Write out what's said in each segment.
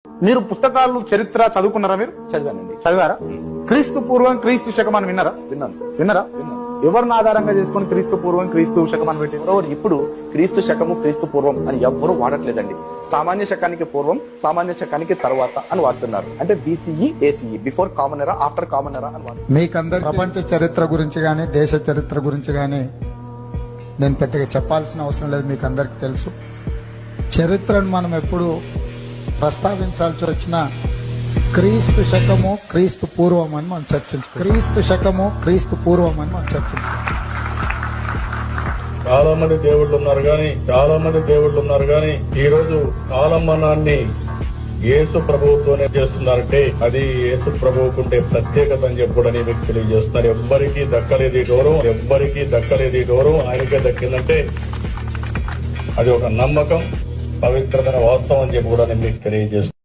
మీరు పుస్తకాలు చరిత్ర చదువుకున్నారా? మీరు చదివానండి. చదివారా? క్రీస్తు పూర్వం క్రీస్తు శకం అని విన్నారా? విన్నారా? ఎవరిని ఆధారంగా చేసుకుని క్రీస్తు పూర్వం క్రీస్తు శకం అని పెట్టి? ఇప్పుడు క్రీస్తు శకము క్రీస్తు పూర్వం అని ఎవ్వరూ వాడట్లేదండి. సామాన్య శకానికి పూర్వం, సామాన్య శకానికి తర్వాత అని వాడుతున్నారు. అంటే బీసీఈ, ఏసీఈ, బిఫోర్ కామన్ ఎరా, ఆఫ్టర్ కామన్ ఎరా అని వాడుతున్నారు. మీకందరూ ప్రపంచ చరిత్ర గురించి గానీ దేశ చరిత్ర గురించి గానీ నేను పెద్దగా చెప్పాల్సిన అవసరం లేదు, మీకు అందరికి తెలుసు. చరిత్రను మనం ఎప్పుడు ప్రస్తావించాల్సి వచ్చినా క్రీస్తు శకము క్రీస్తు పూర్వం అని మనం క్రీస్తు శకము క్రీస్తు పూర్వం అని మనం చాలా మంది దేవుళ్ళు ఉన్నారు కానీ ఈ రోజు కాలమానాన్ని యేసు ప్రభువుతోనే చేస్తున్నారంటే అది యేసు ప్రభువుకుంటే ప్రత్యేకత అని చెప్పి మీకు తెలియజేస్తున్నారు. ఎవ్వరికీ దక్కలేదు ఈ గౌరవం ఆయనకే దక్కిందంటే అది ఒక నమ్మకం, పవిత్రమైన వాస్తవం అని చెప్పి కూడా నేను మీకు తెలియజేస్తున్నాను.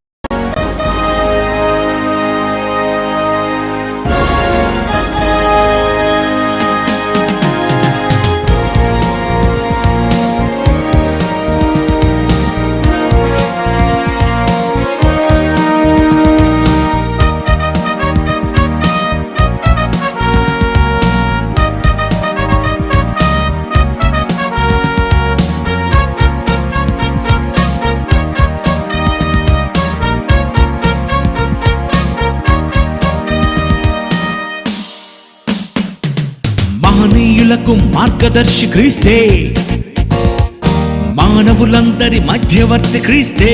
మహనీయులకు మార్గదర్శి క్రీస్తే, మానవులందరి మధ్యవర్తి క్రీస్తే.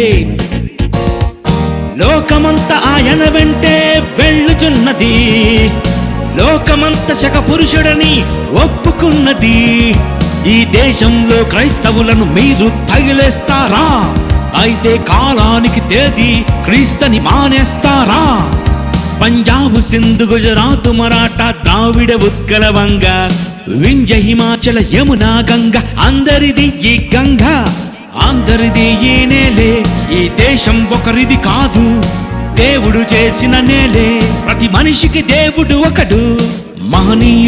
లోకమంత ఆయన వెంటే వెళ్ళుచున్నది, లోకమంత శక పురుషుడని ఒప్పుకున్నది. ఈ దేశంలో క్రైస్తవులను మీరు తగిలేస్తారా? అయితే కాలానికి తేదీ క్రీస్తని మానేస్తారా? పంజాబ్, సింధు, గుజరాత్, మరాఠా, ద్రావిడ, ఉత్కల, వంగ, వింధ్య, హిమాచల, యమున, గంగ, అందరిది ఈ గంగ, అందరిది ఈ నేలే. ఈ దేశం ఒకరిది కాదు, దేవుడు చేసిన నేలే. ప్రతి మనిషికి దేవుడు ఒకడు. మహనీయ